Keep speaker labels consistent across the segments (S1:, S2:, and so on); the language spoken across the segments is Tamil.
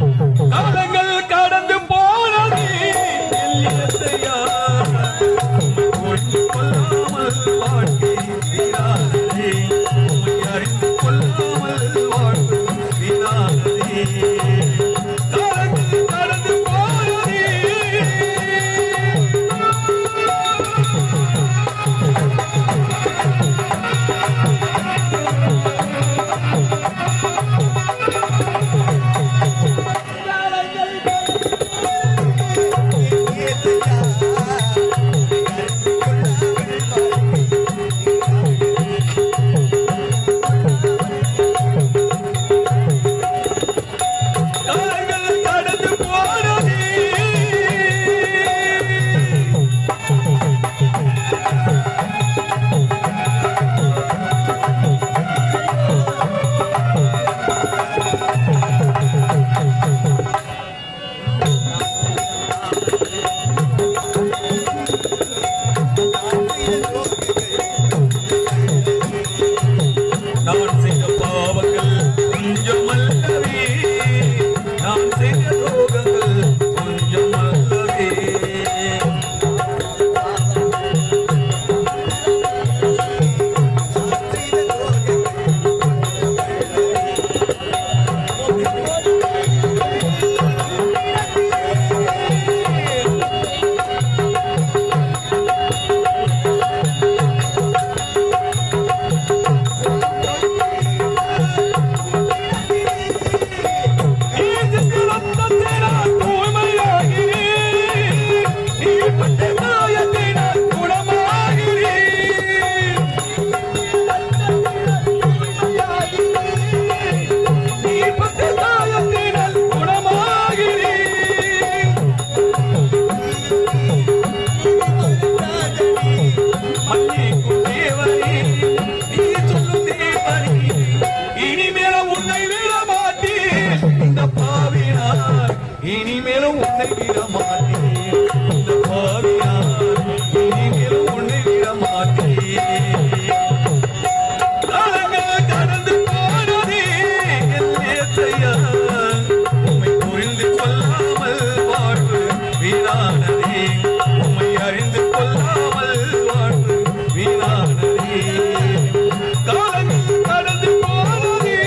S1: காலங்கள் கடந்து போனது இல்லையா கொள்ளாமல் வாழ்க்கை அறிந்து கொள்ளாமல் வாழ்வு வீணானதே காலங்கள் கடந்து போனது நான் செய்த பாவங்கள் கொஞ்சம் அல்லவே நான் செய்த துரோகங்கள் கொஞ்சம் அல்லவே இனிமேலும் உன்னை விட மாட்டேன் இந்த பாவியார் இனிமேலும் உன்னை விட மாட்டேன் காலங்கள் கடந்து போனதே எல்லையா உம்மை புரிந்து கொள்ளாமல் வாழ்வு வீணானதே உம்மை அறிந்து கொள்ளாமல் வாழ்வு வீணானதே காலங்கள் கடந்து போனதே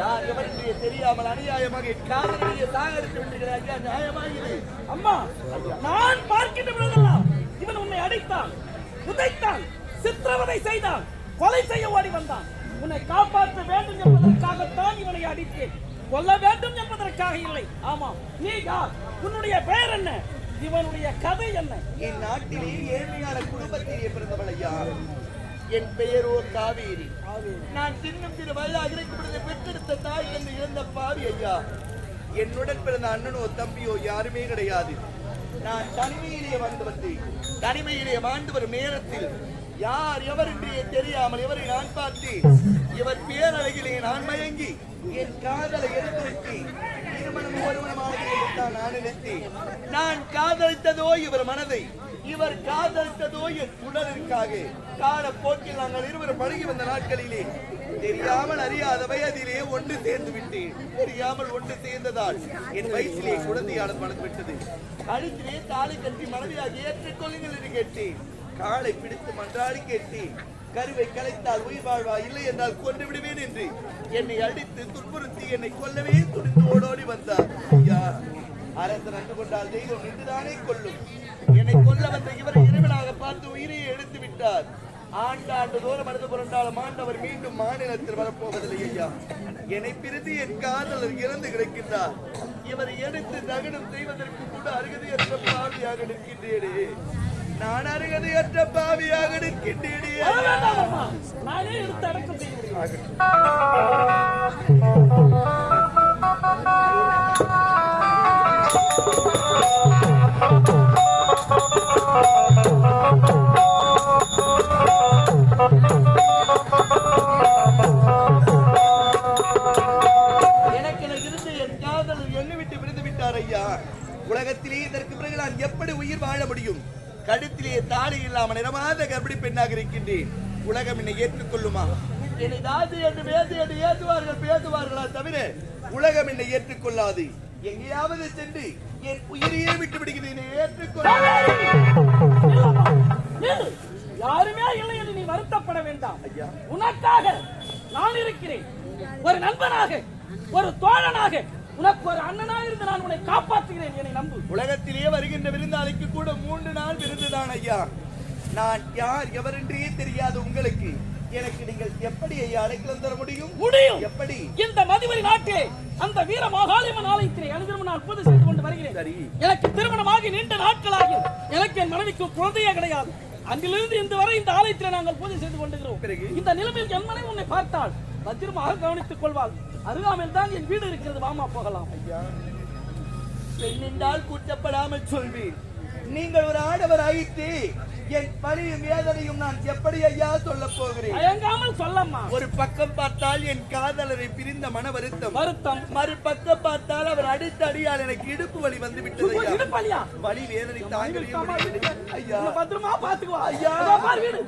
S2: யார் எவருக்கு தெரியாமல் அநியாயமாக காதலியை சாகடித்து விட்டுகிறார் ஐயா. நியாயமாக இது?
S3: அம்மா, நான் பார்க்கின்ற பொழுதெல்லாம் இவன் உன்னை அடித்தான், உதைத்தான், சித்திரவதை செய்தான், கொலை செய்ய ஓடி வந்தான். உன்னை காப்பாற்ற வேண்டும் என்பதற்காகத்தான் இவனை அடித்தேன், கொல்ல வேண்டும் என்பதற்காக இல்லை. ஆமாம், நீ யார்? உன்னுடைய பெயர் என்ன? இவனுடைய கதை என்ன?
S2: என் நாட்டிலே ஏழ்மையான குடும்பத்திலே பிறந்தவள் ஐயா. என் பெயரோ காவேரி. நான் தின்னும் திரு வயதாக இருக்கும் பெற்றெடுத்த தாய் என்று இழந்த பாவி ஐயா. என்னுடன் பிறந்த அண்ணனோ தம்பியோ யாருமே கிடையாது. நான் தனிமையிலே வாழ்ந்து வரும் நேரத்தில் யார் எவர் என்றே தெரியாமல் எவரை நான் பார்த்து இவர் பேரழகிலே நான் மயங்கி என் காதலை எடுத்துரைத்து திருமணம் ஒருமணமாக நான் நினைத்தேன். நான் காதலித்ததோ இவர் மனதை, இவர் காதலித்ததோ என் உடலுக்காக. காலப்போக்கில் நாங்கள் இருவரும் பழகி வந்த நாட்களிலே தெரியாமல் அறியாத வயதிலே ஒன்று சேர்ந்து விட்டேன். தெரியாமல் ஒன்று சேர்ந்ததால் என் வயசிலே குழந்தையாளர் மனது விட்டது. கழுத்திலே தாலி கட்டி மனைவியாக ஏற்றுக்கொள்ளுங்கள் என்று கேட்டேன். காலை பிடித்து மன்றாடி கேட்டேன். கருவை கலைத்தால் உயிர் வாழ்வா, இல்லை என்றால் கொண்டு விடுவேன் என்று என்னை அடித்து துன்புறுத்தி என்னை கொல்லவே துணிந்து ஓடோடி வந்தார். ஐயா, அரசன் அன்று கொண்டால் தெய்வம் நின்றுதானே கொல்லும். என்னை கொல்ல வந்த இவரை இறைவனாக பார்த்து உயிரையை எடுத்து விட்டார். ஆண்டாண்டு தோறும் மனது புரண்டாலும் ஆண்டவர் மீண்டும் மாநிலத்தில் வரப்போவதில்லை ஐயா. என்னை பிரிந்து என் காதலர் இறந்து கிடக்கின்றார். இவரை எடுத்து தகனம் செய்வதற்கு கூட அருகதையற்ற பாவியாக நிற்கின்றேனே. நான் அருகதையற்ற பாவியாக நிற்கின்றேனே.
S3: நானே எடுத்து அடக்கம் செய்கிறேன்.
S2: உலகத்திலே இதற்கு பிறகு நான் எப்படி உயிர் வாழ முடியும்? கழுத்திலே தாலி இல்லாமல் நிறமாத கர்ப்பிணி பெண்ணாக இருக்கின்றேன். உலகம் என்னை ஏற்றுக்கொள்ளுமா? என்னை தாசி என்று பேசுவார்களா தவிர உலகம் என்னை ஏற்றுக்கொள்ளாது. எங்கேயாவது சென்று என் உயிரையே விட்டு விடுகிறேன். ஏற்றுக்கொள்ள
S3: யாருமே இல்லை என்று நீ வருத்தப்பட வேண்டாம் ஐயா. உனக்காக நான் இருக்கிறேன். ஒரு நண்பனாக, ஒரு தோழனாக, உனக்கு ஒரு அண்ணனாக இருந்து நான் உன்னை காப்பாற்றுகிறேன். என்னை நம்பு.
S2: உலகத்திலே வருகின்ற விருந்தாளிக்கு கூட 3 நாள் விருந்துதான் ஐயா. நான் யார் எவரென்றே தெரியாது உங்களுக்கு. எனக்கு நீங்கள் எப்படி ஐயா அடைக்கலம் தர முடியும்? எப்படி?
S3: இந்த மதுவரி நாட்டிலே அந்த வீர மகாலிமன் ஆலயத்திலே அனுதினம் நான் பூஜை செய்து கொண்டு வருகிறேன். எனக்கு திருமணமாகி நீண்ட நாட்களாகியும் எனக்கு என் மனைவிக்கு குழந்தையே கிடையாது. அன்றிலிருந்து இந்த வரை இந்த ஆலயத்தில் நாங்கள் பூஜை செய்து கொண்டிருக்கிறோம். இந்த நிலைமையில் என் மனைவி உன்னை பார்த்தால் பத்திரமாக கவனித்துக் கொள்வாள். அருகாமையில் தான் என் வீடு இருக்கிறது. வாமா போகலாம்.
S2: ஐயா, பெண்ணென்றால் கூச்சப்படாமல் சொல்வேன். நீங்கள் ஒரு ஆடவர் ஆயிட்டு என் பணியும் வேதனையும் நான் எப்படி ஐயா சொல்ல போகிறேன்?
S3: தயங்காமல் சொல்லம்மா.
S2: ஒரு பக்கம் பார்த்தால் என் காதலரை பிரிந்த மன வருத்தம், மறுபக்கம் பார்த்தால் அவர் அடித்த அடியால் எனக்கு இடுப்பு வலி வந்து விட்டது. வலி வேதனை தாங்க ஐயா.
S3: பத்திரமா பாத்துக்குவா
S2: ஐயா.
S3: வீடு.